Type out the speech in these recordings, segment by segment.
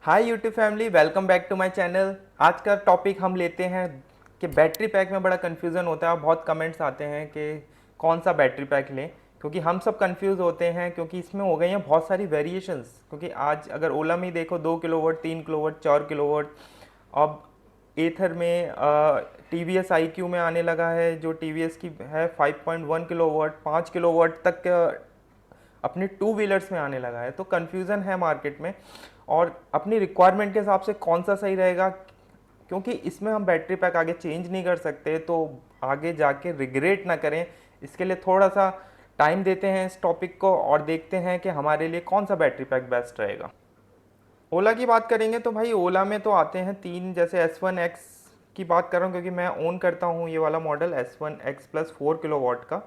Hi YouTube family, welcome back to my channel. आज का topic हम लेते हैं कि बैटरी पैक में बड़ा कन्फ्यूज़न होता है। बहुत कमेंट्स आते हैं कि कौन सा बैटरी पैक लें, क्योंकि हम सब कंफ्यूज होते हैं क्योंकि इसमें हो गई हैं बहुत सारी वेरिएशंस। क्योंकि आज अगर ओला में ही देखो 2 किलोवाट, 3 किलोवाट, 4 किलोवाट। अब एथर में T V S I Q में आने लगा है, जो टी वी एस की है 5.1 किलोवाट, 5 किलोवाट तक अपने टू व्हीलर्स में आने लगा है। तो कन्फ्यूज़न है मार्केट में, और अपनी रिक्वायरमेंट के हिसाब से कौन सा सही रहेगा, क्योंकि इसमें हम बैटरी पैक आगे चेंज नहीं कर सकते, तो आगे जाके रिग्रेट ना करें। इसके लिए थोड़ा सा टाइम देते हैं इस टॉपिक को और देखते हैं कि हमारे लिए कौन सा बैटरी पैक बेस्ट रहेगा। ओला की बात करेंगे तो भाई ओला में तो आते हैं तीन, जैसे S1X की बात कर रहा हूँ क्योंकि मैं ओन करता हूँ ये वाला मॉडल S1X प्लस 4 किलोवाट का।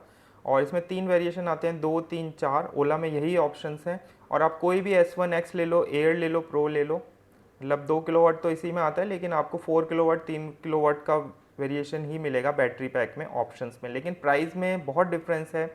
और इसमें तीन वेरिएशन आते हैं, 2, 3, 4। ओला में यही ऑप्शंस हैं। और आप कोई भी S1X ले लो, एयर ले लो, प्रो ले लो, मतलब 2 किलोवाट तो इसी में आता है, लेकिन आपको 4 किलोवाट, 3 किलोवाट का वेरिएशन ही मिलेगा बैटरी पैक में ऑप्शंस में। लेकिन प्राइस में बहुत डिफरेंस है,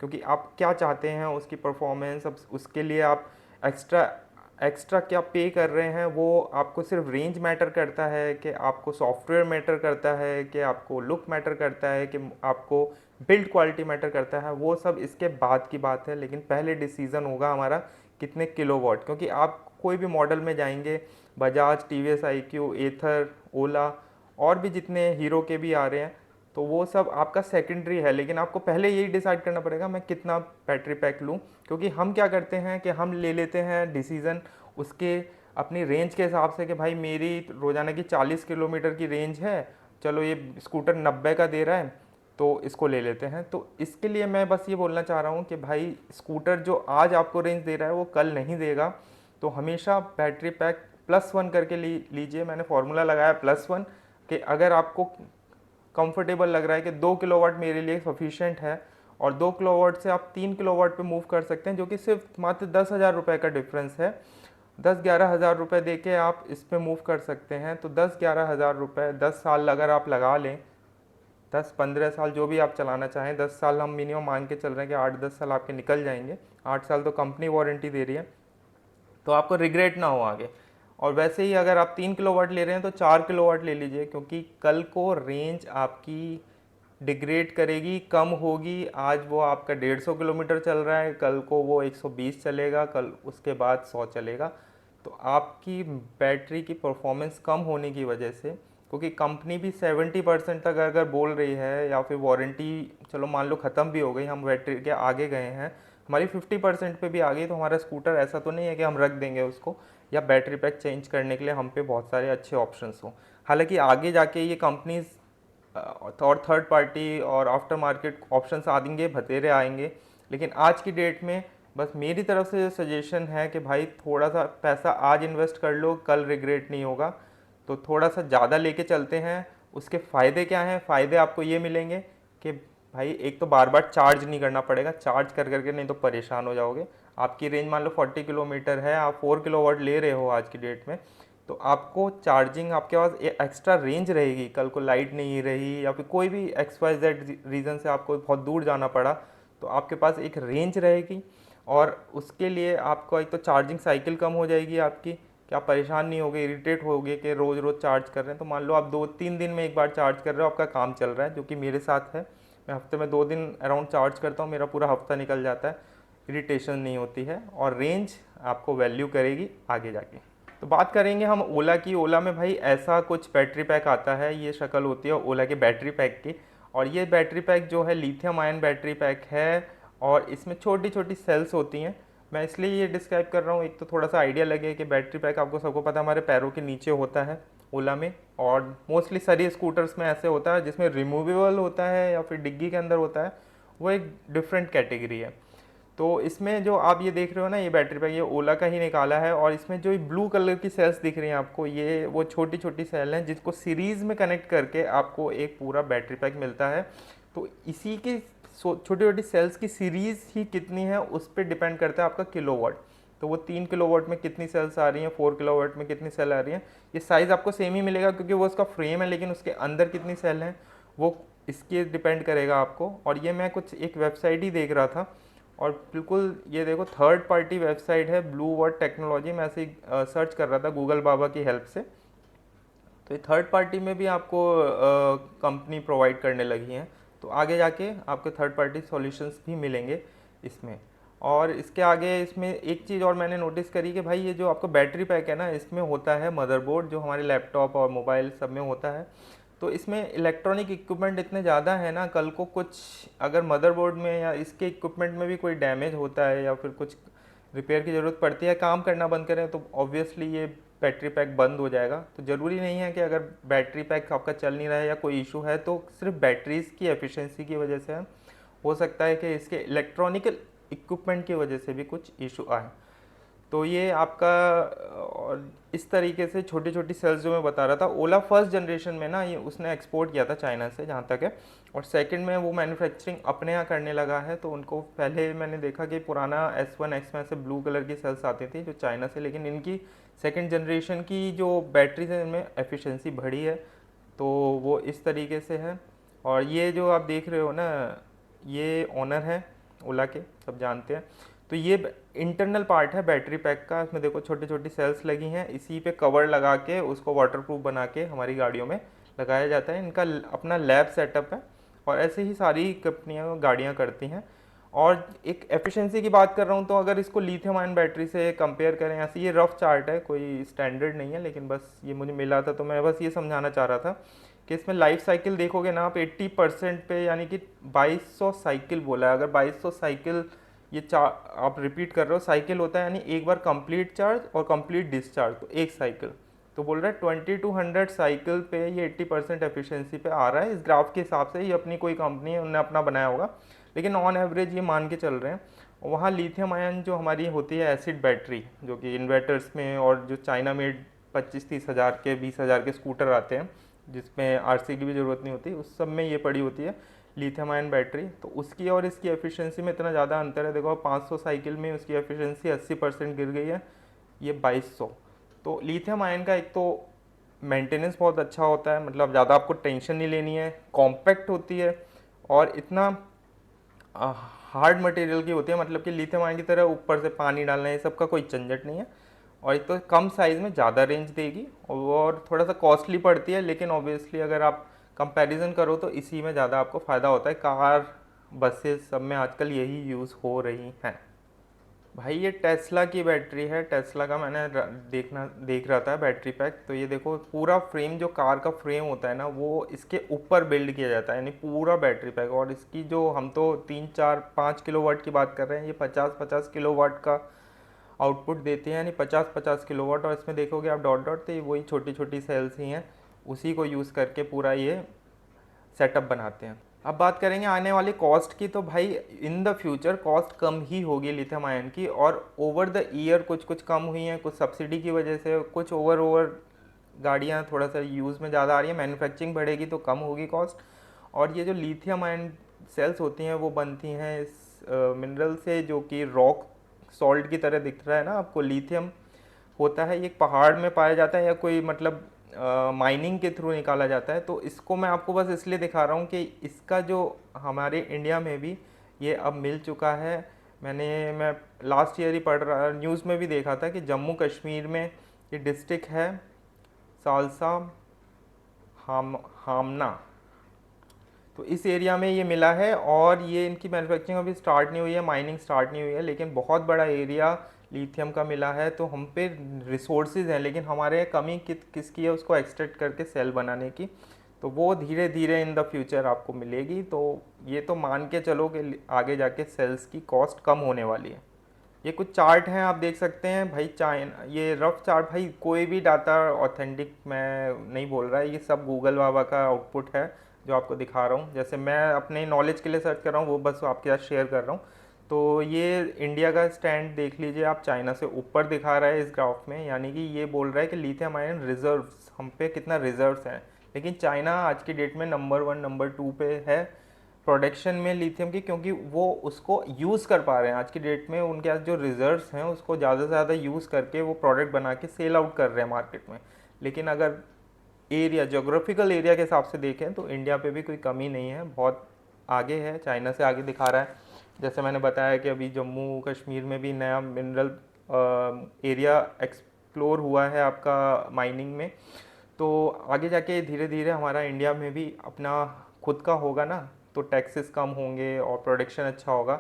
क्योंकि आप क्या चाहते हैं उसकी परफॉर्मेंस, अब उसके लिए आप एक्स्ट्रा एक्स्ट्रा क्या पे कर रहे हैं। वो आपको सिर्फ रेंज मैटर करता है, कि आपको सॉफ्टवेयर मैटर करता है, कि आपको लुक मैटर करता है, कि आपको बिल्ड क्वालिटी मैटर करता है। वो सब इसके बाद की बात है, लेकिन पहले डिसीज़न होगा हमारा कितने किलोवाट। क्योंकि आप कोई भी मॉडल में जाएंगे, Bajaj, T V S I Q, Ather, Ola और भी जितने हीरो के भी आ रहे हैं, तो वो सब आपका सेकेंडरी है। लेकिन आपको पहले यही डिसाइड करना पड़ेगा मैं कितना बैटरी पैक लूँ। क्योंकि हम क्या करते हैं कि हम ले लेते हैं डिसीज़न उसके अपनी रेंज के हिसाब से, कि भाई मेरी रोज़ाना की 40 किलोमीटर की रेंज है, चलो ये स्कूटर 90 का दे रहा है तो इसको ले लेते हैं। तो इसके लिए मैं बस ये बोलना चाह रहा हूँ कि भाई स्कूटर जो आज आपको रेंज दे रहा है वो कल नहीं देगा। तो हमेशा बैटरी पैक +1 करके लीजिए। मैंने फार्मूला लगाया +1, कि अगर आपको कंफर्टेबल लग रहा है कि 2 किलोवाट मेरे लिए सफिशिएंट है, और 2 किलोवाट से आप 3 किलोवाट पे मूव कर सकते हैं, जो कि सिर्फ मात्र 10,000 रुपये का डिफरेंस है। 10-11 हज़ार रुपये दे के आप इस पे मूव कर सकते हैं। तो 10-11 हज़ार रुपये 10 साल अगर आप लगा लें, 10-15 साल जो भी आप चलाना चाहें, 10 साल हम मिनिमम मान के चल रहे हैं कि 8-10 साल आपके निकल जाएंगे। 8 साल तो कंपनी वारंटी दे रही है, तो आपको रिग्रेट ना हो आगे। और वैसे ही अगर आप 3 किलोवाट ले रहे हैं तो 4 किलोवाट ले लीजिए, क्योंकि कल को रेंज आपकी डिग्रेड करेगी, कम होगी। आज वो आपका 150 किलोमीटर चल रहा है, कल को वो 120 चलेगा, कल उसके बाद 100 चलेगा। तो आपकी बैटरी की परफॉर्मेंस कम होने की वजह से, क्योंकि कंपनी भी 70% तक अगर बोल रही है, या फिर वारंटी चलो मान लो ख़त्म भी हो गई, हम बैटरी के आगे गए हैं, हमारी 50% पे भी आ गई, तो हमारा स्कूटर ऐसा तो नहीं है कि हम रख देंगे उसको, या बैटरी पैक चेंज करने के लिए हम पे बहुत सारे अच्छे ऑप्शंस हों। हालांकि आगे जाके ये कंपनीज और थर्ड पार्टी और आफ्टर मार्केट ऑप्शंस आएंगे, बतेरे आएंगे। लेकिन आज की डेट में बस मेरी तरफ से सजेशन है कि भाई थोड़ा सा पैसा आज इन्वेस्ट कर लो, कल रिग्रेट नहीं होगा। तो थोड़ा सा ज़्यादा लेके चलते हैं। उसके फ़ायदे क्या हैं? फ़ायदे आपको ये मिलेंगे कि भाई एक तो बार बार चार्ज नहीं करना पड़ेगा, चार्ज कर करके नहीं तो परेशान हो जाओगे। आपकी रेंज मान लो 40 किलोमीटर है, आप 4 किलोवाट ले रहे हो आज की डेट में, तो आपको चार्जिंग, आपके पास एक्स्ट्रा रेंज रहेगी। कल को लाइट नहीं रही, या फिर कोई भी XYZ रीज़न से आपको बहुत दूर जाना पड़ा, तो आपके पास एक रेंज रहेगी। और उसके लिए आपको एक तो चार्जिंग साइकिल कम हो जाएगी आपकी, कि आप परेशान नहीं होगे, इरिटेट होगे कि रोज़ रोज़ चार्ज कर रहे हैं। तो मान लो आप 2-3 दिन में एक बार चार्ज कर रहे हो, आपका काम चल रहा है, जो कि मेरे साथ है। मैं हफ्ते में 2 दिन अराउंड चार्ज करता हूँ, मेरा पूरा हफ्ता निकल जाता है, इरिटेशन नहीं होती है, और रेंज आपको वैल्यू करेगी आगे जाके। तो बात करेंगे हम ओला की। ओला में भाई ऐसा कुछ बैटरी पैक आता है, ये शक्ल होती है ओला के बैटरी पैक की। और ये बैटरी पैक जो है लिथियम आयन बैटरी पैक है, और इसमें छोटी छोटी सेल्स होती हैं। मैं इसलिए ये डिस्क्राइब कर रहा हूँ, एक तो थोड़ा सा आइडिया लगे कि बैटरी पैक आपको सबको पता है हमारे पैरों के नीचे होता है ओला में, और मोस्टली सारी स्कूटर्स में ऐसे होता है। जिसमें रिमूवेबल होता है या फिर डिग्गी के अंदर होता है, वो एक डिफरेंट कैटेगरी है। तो इसमें जो आप ये देख रहे हो ना, ये बैटरी पैक ये ओला का ही निकाला है। और इसमें जो ब्लू कलर की सेल्स दिख रही हैं आपको, ये वो छोटी छोटी सेल हैं जिसको सीरीज़ में कनेक्ट करके आपको एक पूरा बैटरी पैक मिलता है। तो इसी की छोटी छोटी सेल्स की सीरीज़ ही कितनी है उस पर डिपेंड करता है आपका किलोवाट। तो वो 3 किलोवाट में कितनी सेल्स आ रही हैं, 4 किलोवाट में कितनी सेल आ रही हैं, ये साइज़ आपको सेम ही मिलेगा क्योंकि वो उसका फ्रेम है, लेकिन उसके अंदर कितनी सेल हैं वो इसके डिपेंड करेगा आपको। और ये मैं कुछ एक वेबसाइट ही देख रहा था, और बिल्कुल ये देखो थर्ड पार्टी वेबसाइट है ब्लू वर्ड टेक्नोलॉजी, मैं ऐसे ही सर्च कर रहा था गूगल बाबा की हेल्प से। तो ये थर्ड पार्टी में भी आपको कंपनी प्रोवाइड करने लगी हैं, तो आगे जाके आपके थर्ड पार्टी सॉल्यूशंस भी मिलेंगे इसमें। और इसके आगे इसमें एक चीज़ और मैंने नोटिस करी कि भाई ये जो आपका बैटरी पैक है ना, इसमें होता है मदरबोर्ड, जो हमारे लैपटॉप और मोबाइल सब में होता है। तो इसमें इलेक्ट्रॉनिक इक्विपमेंट इतने ज़्यादा है ना, कल को कुछ अगर मदरबोर्ड में या इसके इक्विपमेंट में भी कोई डैमेज होता है या फिर कुछ रिपेयर की ज़रूरत पड़ती है, काम करना बंद करें, तो ऑब्वियसली ये बैटरी पैक बंद हो जाएगा। तो ज़रूरी नहीं है कि अगर बैटरी पैक आपका चल नहीं रहा है या कोई इशू है तो सिर्फ बैटरीज की एफिशिएंसी की वजह से है, हो सकता है कि इसके इलेक्ट्रॉनिकल इक्विपमेंट की वजह से भी कुछ इशू आए। तो ये आपका और इस तरीके से छोटी छोटी सेल्स जो मैं बता रहा था, ओला फर्स्ट जनरेशन में ना ये उसने एक्सपोर्ट किया था चाइना से जहाँ तक है, और सेकंड में वो मैन्युफैक्चरिंग अपने यहाँ करने लगा है। तो उनको पहले मैंने देखा कि पुराना S1X में ऐसे ब्लू कलर की सेल्स आती थी जो चाइना से, लेकिन इनकी सेकंड जनरेशन की जो बैटरीज है इनमें एफिशिएंसी बढ़ी है, तो वो इस तरीके से है। और ये जो आप देख रहे हो ना, ये ओनर है ओला के, सब जानते हैं। तो ये इंटरनल पार्ट है बैटरी पैक का, इसमें देखो छोटी छोटी सेल्स लगी हैं, इसी पे कवर लगा के उसको वाटरप्रूफ बना के हमारी गाड़ियों में लगाया जाता है। इनका अपना लैब सेटअप है, और ऐसे ही सारी कंपनियां गाड़ियां करती हैं। और एक एफिशिएंसी की बात कर रहा हूँ, तो अगर इसको लिथियम आयन बैटरी से कंपेयर करें, ऐसे ये रफ चार्ट है, कोई स्टैंडर्ड नहीं है, लेकिन बस ये मुझे मिला था तो मैं बस ये समझाना चाह रहा था कि इसमें लाइफ साइकिल देखोगे ना आप 80% पे, यानी कि 2200 साइकिल बोला है। अगर 2200 साइकिल ये आप रिपीट कर रहे हो, साइकिल होता है यानी एक बार कंप्लीट चार्ज और कंप्लीट डिस्चार्ज, तो एक साइकिल। तो बोल रहा है 2200 साइकिल पे ये 80% एफिशिएंसी पे आ रहा है। इस ग्राफ के हिसाब से ये अपनी कोई कंपनी है, उन्होंने अपना बनाया होगा, लेकिन ऑन एवरेज ये मान के चल रहे हैं। वहाँ लिथियम आयन जो हमारी होती है एसिड बैटरी, जो कि इन्वर्टर्स में और जो चाइना में 25-30 हज़ार के 20 हज़ार के स्कूटर आते हैं जिसमें आरसी की भी ज़रूरत नहीं होती, उस सब में ये पड़ी होती है लिथियम आयन बैटरी। तो उसकी और इसकी एफिशिएंसी में इतना ज़्यादा अंतर है। देखो 500 साइकिल में उसकी एफिशिएंसी 80% गिर गई है, ये 2200। तो लिथियम आयन का एक तो मेंटेनेंस बहुत अच्छा होता है, मतलब ज़्यादा आपको टेंशन नहीं लेनी है, कॉम्पैक्ट होती है, और इतना हार्ड मटेरियल की होती है, मतलब कि लिथियम आयन की तरह ऊपर से पानी डालना ये सब का कोई झंझट नहीं है। और एक तो कम साइज़ में ज़्यादा रेंज देगी, और थोड़ा सा कॉस्टली पड़ती है, लेकिन ऑब्वियसली अगर आप कंपैरिजन करो तो इसी में ज़्यादा आपको फ़ायदा होता है। कार बसेस सब में आजकल यही यूज़ हो रही हैं। भाई ये टेस्ला की बैटरी है, टेस्ला का मैंने देख रहा था बैटरी पैक। तो ये देखो पूरा फ्रेम, जो कार का फ्रेम होता है ना, वो इसके ऊपर बिल्ड किया जाता है, यानी पूरा बैटरी पैक। और इसकी जो हम तो 3-4-5 किलोवाट की बात कर रहे हैं, ये 50-50 किलोवाट का आउटपुट देते हैं, यानी 50-50 किलोवाट। और इसमें देखोगे आप डॉट डॉट, तो ये वही छोटी छोटी सेल्स ही हैं, उसी को यूज़ करके पूरा ये सेटअप बनाते हैं। अब बात करेंगे आने वाली कॉस्ट की, तो भाई इन द फ्यूचर कॉस्ट कम ही होगी लिथियम आयन की, और ओवर द ईयर कुछ कुछ कम हुई हैं, कुछ सब्सिडी की वजह से, कुछ ओवर गाड़ियाँ थोड़ा सा यूज़ में ज़्यादा आ रही हैं, मैन्युफैक्चरिंग बढ़ेगी तो कम होगी कॉस्ट। और ये जो लिथियम आयन सेल्स होती हैं वो बनती हैं इस मिनरल से, जो कि रॉक सॉल्ट की तरह दिख रहा है ना आपको। लिथियम होता है ये पहाड़ में पाया जाता है, या कोई मतलब माइनिंग के थ्रू निकाला जाता है। तो इसको मैं आपको बस इसलिए दिखा रहा हूँ कि इसका जो हमारे इंडिया में भी ये अब मिल चुका है। मैं लास्ट ईयर ही पढ़ रहा, न्यूज़ में भी देखा था कि जम्मू कश्मीर में ये डिस्ट्रिक्ट है सालसा हामना, तो इस एरिया में ये मिला है। और ये इनकी मैन्युफैक्चरिंग अभी स्टार्ट नहीं हुई है, माइनिंग स्टार्ट नहीं हुई है, लेकिन बहुत बड़ा एरिया लिथियम का मिला है। तो हम पे रिसोर्सेज हैं, लेकिन हमारे कमी किसकी है, उसको एक्सट्रैक्ट करके सेल बनाने की। तो वो धीरे धीरे इन द फ्यूचर आपको मिलेगी। तो ये तो मान के चलो कि आगे जाके सेल्स की कॉस्ट कम होने वाली है। ये कुछ चार्ट हैं आप देख सकते हैं भाई, चाइना, ये रफ चार्ट, भाई कोई भी डाटा ऑथेंटिक मैं नहीं बोल रहा है, ये सब गूगल बाबा का आउटपुट है जो आपको दिखा रहा हूँ। जैसे मैं अपने नॉलेज के लिए सर्च कर रहा हूँ, वो बस आपके साथ शेयर कर रहा हूँ। तो ये इंडिया का स्टैंड देख लीजिए आप, चाइना से ऊपर दिखा रहा है इस ग्राफ में, यानी कि ये बोल रहा है कि लिथियम आयन रिजर्व्स, हम पे कितना रिजर्व्स हैं। लेकिन चाइना आज की डेट में नंबर 1 नंबर 2 पे है प्रोडक्शन में लिथियम की, क्योंकि वो उसको यूज़ कर पा रहे हैं। आज की डेट में उनके पास जो रिजर्व्स हैं उसको ज़्यादा से ज़्यादा यूज़ करके वो प्रोडक्ट बना के सेल आउट कर रहे हैं मार्केट में। लेकिन अगर एरिया, जोग्राफिकल एरिया के हिसाब से देखें तो इंडिया पे भी कोई कमी नहीं है, बहुत आगे है, चाइना से आगे दिखा रहा है। जैसे मैंने बताया कि अभी जम्मू कश्मीर में भी नया मिनरल एरिया एक्सप्लोर हुआ है आपका माइनिंग में। तो आगे जाके धीरे धीरे हमारा इंडिया में भी अपना खुद का होगा ना, तो टैक्सेस कम होंगे और प्रोडक्शन अच्छा होगा,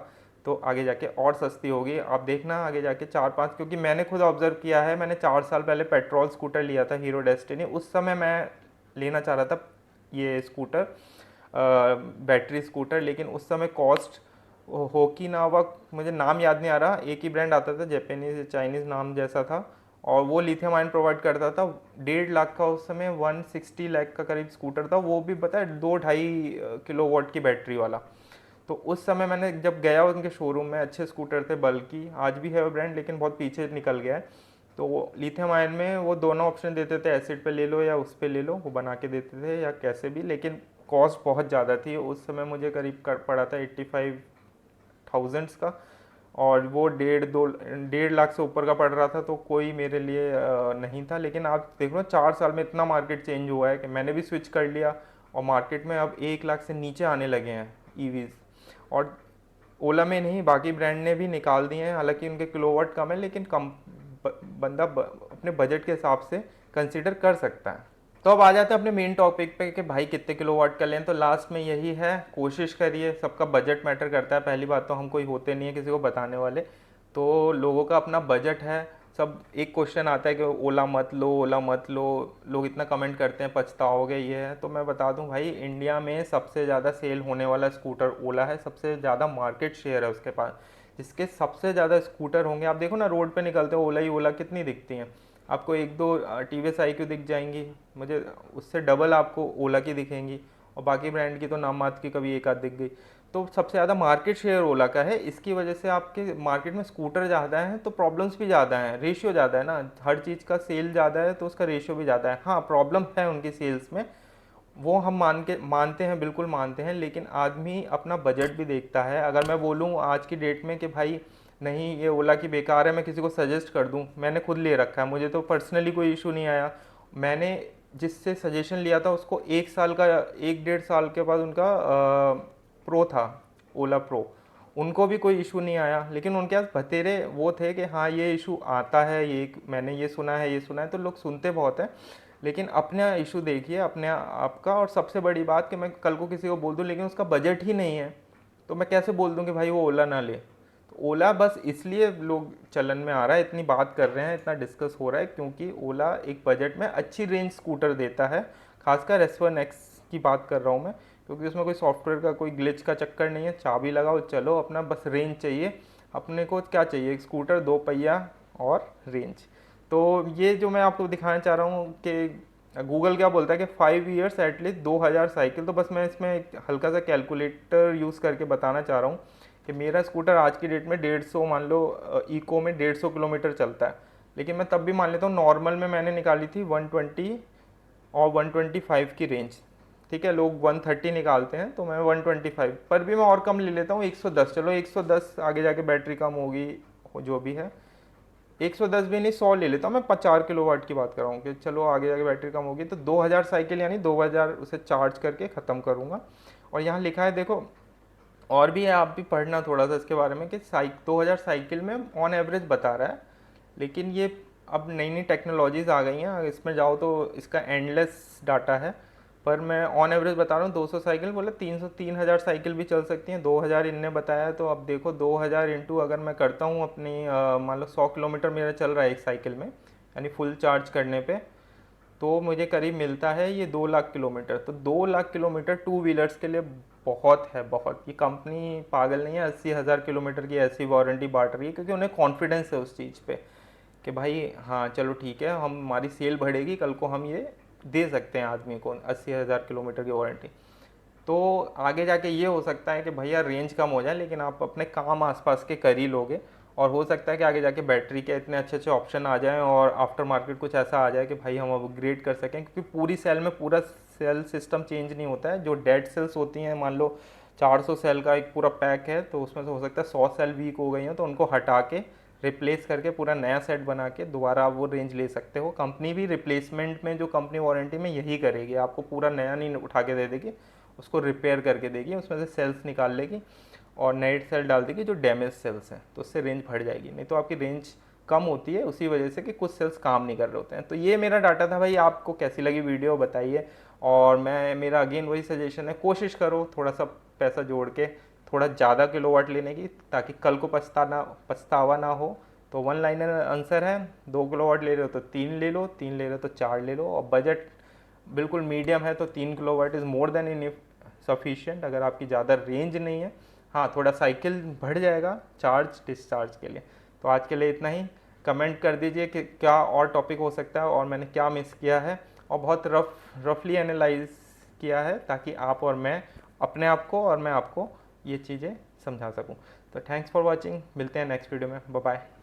तो आगे जाके और सस्ती होगी। आप देखना आगे जाके 4-5, क्योंकि मैंने खुद ऑब्जर्व किया है, मैंने 4 साल पहले पेट्रोल स्कूटर लिया था हीरो डेस्टिनी। उस समय मैं लेना चाह रहा था ये स्कूटर, बैटरी स्कूटर, लेकिन उस समय कॉस्ट होकीनावा, मुझे नाम याद नहीं आ रहा, एक ही ब्रांड आता था, जापानीज चाइनीज़ नाम जैसा था, और वो लिथियम आयन प्रोवाइड करता था। 1.5 लाख का उस समय 160 लाख का करीब स्कूटर था, वो भी पता है 2-2.5 किलोवाट की बैटरी वाला। तो उस समय मैंने जब गया उनके शोरूम में, अच्छे स्कूटर थे, बल्कि आज भी है वो ब्रांड लेकिन बहुत पीछे निकल गया है। तो वो लिथियम आयन में वो दोनों ऑप्शन देते थे, एसिड पे ले लो या उस पे ले लो, वो बना के देते थे या कैसे भी, लेकिन कॉस्ट बहुत ज़्यादा थी उस समय। मुझे करीब कर पड़ा था 85,000 का, और वो 1.5 लाख से ऊपर का पड़ रहा था, तो कोई मेरे लिए नहीं था। लेकिन आप देख लो 4 साल में इतना मार्केट चेंज हुआ है कि मैंने भी स्विच कर लिया, और मार्केट में अब 1 लाख से नीचे आने लगे हैं ईवीज़। और ओला में नहीं, बाकी ब्रांड ने भी निकाल दिए हैं, हालांकि उनके किलोवाट कम है, लेकिन कम बंदा अपने बजट के हिसाब से कंसीडर कर सकता है। तो अब आ जाते हैं अपने मेन टॉपिक पे कि भाई कितने किलोवाट का लें। तो लास्ट में यही है, कोशिश करिए, सबका बजट मैटर करता है। पहली बात तो हम कोई होते नहीं है किसी को बताने वाले, तो लोगों का अपना बजट है। सब एक क्वेश्चन आता है कि ओला मत लो, ओला मत लो, लोग इतना कमेंट करते हैं पछताओगे ये है। तो मैं बता दूं भाई, इंडिया में सबसे ज़्यादा सेल होने वाला स्कूटर ओला है, सबसे ज़्यादा मार्केट शेयर है उसके पास। जिसके सबसे ज़्यादा स्कूटर होंगे, आप देखो ना रोड पे निकलते हो ओला ही ओला कितनी दिखती हैं आपको, एक दो टीवीएस IQ दिख जाएंगी, मुझे उससे डबल आपको ओला की दिखेंगी, और बाकी ब्रांड की तो नाम मात्र की कभी एक आध दिख गई। तो सबसे ज़्यादा मार्केट शेयर ओला का है, इसकी वजह से आपके मार्केट में स्कूटर ज़्यादा हैं तो प्रॉब्लम्स भी ज़्यादा हैं, रेशियो ज़्यादा है ना, हर चीज़ का सेल ज़्यादा है तो उसका रेशियो भी ज़्यादा है। हाँ, प्रॉब्लम है उनकी सेल्स में, वो हम मानते हैं, बिल्कुल मानते हैं, लेकिन आदमी अपना बजट भी देखता है। अगर मैं बोलूँ आज की डेट में कि भाई नहीं ये ओला की बेकार है, मैं किसी को सजेस्ट कर दूँ, मैंने खुद ले रखा है, मुझे तो पर्सनली कोई इशू नहीं आया। मैंने जिससे सजेशन लिया था उसको 1 साल का, 1-1.5 साल के बाद उनका प्रो था, ओला प्रो, उनको भी कोई इशू नहीं आया। लेकिन उनके पास बतेरे वो थे कि हाँ ये इशू आता है, ये मैंने ये सुना है, ये सुना है, तो लोग सुनते बहुत हैं। लेकिन अपना इशू देखिए अपने आपका। और सबसे बड़ी बात कि मैं कल को किसी को बोल दूं लेकिन उसका बजट ही नहीं है, तो मैं कैसे बोल दूं कि भाई वो ओला ना ले। तो ओला बस इसलिए लोग चलन में आ रहा है, इतनी बात कर रहे हैं, इतना डिस्कस हो रहा है, क्योंकि ओला एक बजट में अच्छी रेंज स्कूटर देता है। खासकर S1X की बात कर रहा हूँ मैं, क्योंकि उसमें कोई सॉफ्टवेयर का कोई ग्लिच का चक्कर नहीं है, चाबी लगाओ चलो अपना, बस रेंज चाहिए। अपने को क्या चाहिए, एक स्कूटर, 2 पहिया और रेंज। तो ये जो मैं आपको दिखाना चाह रहा हूँ कि गूगल क्या बोलता है कि 5 ईयर्स एटलीस्ट 2,000 साइकिल, तो बस मैं इसमें एक हल्का सा कैलकुलेटर यूज़ करके बताना चाह रहा हूँ कि मेरा स्कूटर आज की डेट में 150, मान लो इको में 150 किलोमीटर चलता है, लेकिन मैं तब भी मान लेता हूँ नॉर्मल में मैंने निकाली थी 120 और 125 की रेंज। ठीक है, लोग 130 निकालते हैं, तो मैं 125 पर भी मैं और कम ले लेता हूँ, 110, चलो 110, आगे जाके बैटरी कम होगी जो भी है, 110 भी नहीं, 100 ले लेता हूँ मैं, 4 किलोवाट की बात कर रहा हूँ कि चलो आगे जाके बैटरी कम होगी, तो 2,000 साइकिल यानी 2,000 उसे चार्ज करके ख़त्म करूँगा। और यहाँ लिखा है देखो, और भी है, आप भी पढ़ना थोड़ा सा इसके बारे में कि 2,000 साइकिल में ऑन एवरेज बता रहा है। लेकिन ये अब नई नई टेक्नोलॉजीज़ आ गई हैं, इसमें जाओ तो इसका एंडलेस डाटा है, पर मैं ऑन एवरेज बता रहा हूँ। 200 साइकिल बोले 300-3,000 साइकिल भी चल सकती हैं, 2,000 इनने बताया, तो अब देखो 2,000 इंटू अगर मैं करता हूँ अपनी मान लो 100 किलोमीटर मेरा चल रहा है एक साइकिल में, यानी फुल चार्ज करने पे, तो मुझे करीब मिलता है ये 2 लाख किलोमीटर। तो 2 लाख किलोमीटर टू व्हीलर्स के लिए बहुत है, बहुत। ये कंपनी पागल नहीं है, 80,000 किलोमीटर की ऐसी वारंटी बांट रही है, क्योंकि उन्हें कॉन्फिडेंस है उस चीज़ पे कि भाई हाँ चलो ठीक है, हम हमारी सेल बढ़ेगी, कल को हम ये दे सकते हैं आदमी को 80,000 किलोमीटर की वारंटी। तो आगे जाके ये हो सकता है कि भैया रेंज कम हो जाए, लेकिन आप अपने काम आसपास के कर ही लोगे। और हो सकता है कि आगे जाके बैटरी के इतने अच्छे अच्छे ऑप्शन आ जाएं और आफ्टर मार्केट कुछ ऐसा आ जाए कि भाई हम अपग्रेड कर सकें, क्योंकि पूरी सेल में पूरा सेल सिस्टम चेंज नहीं होता है। जो डेड सेल्स होती हैं, मान लो 400 सेल का एक पूरा पैक है, तो उसमें से हो सकता है 100 सेल वीक हो गई हैं, तो उनको हटा के रिप्लेस करके पूरा नया सेट बना के दोबारा आप वो रेंज ले सकते हो। कंपनी भी रिप्लेसमेंट में, जो कंपनी वारंटी में यही करेगी, आपको पूरा नया नहीं उठा के दे देगी, उसको रिपेयर करके देगी, उसमें से सेल्स निकाल लेगी और नए सेल डाल देंगे जो डैमेज सेल्स हैं, तो उससे रेंज बढ़ जाएगी। नहीं तो आपकी रेंज कम होती है उसी वजह से कि कुछ सेल्स काम नहीं कर रहे होते हैं। तो ये मेरा डाटा था भाई, आपको कैसी लगी वीडियो बताइए। और मेरा अगेन वही सजेशन है, कोशिश करो थोड़ा सा पैसा जोड़ के थोड़ा ज़्यादा किलोवाट लेने की, ताकि कल को पछतावा ना हो। तो वन लाइनर आंसर है, 2 किलोवाट ले रहे हो तो 3 ले लो, 3 ले रहे हो तो 4 ले लो। और बजट बिल्कुल मीडियम है तो 3 kilowatt is more then in sufficient. अगर आपकी ज़्यादा रेंज नहीं है, हाँ थोड़ा साइकिल बढ़ जाएगा चार्ज डिस्चार्ज के लिए। तो आज के लिए इतना ही। कमेंट कर दीजिए कि क्या और टॉपिक हो सकता है और मैंने क्या मिस किया है, और बहुत रफली एनालाइज किया है, ताकि आप और मैं अपने आप को और मैं आपको ये चीज़ें समझा सकूं। तो थैंक्स फॉर वॉचिंग, मिलते हैं नेक्स्ट वीडियो में, बाय बाय।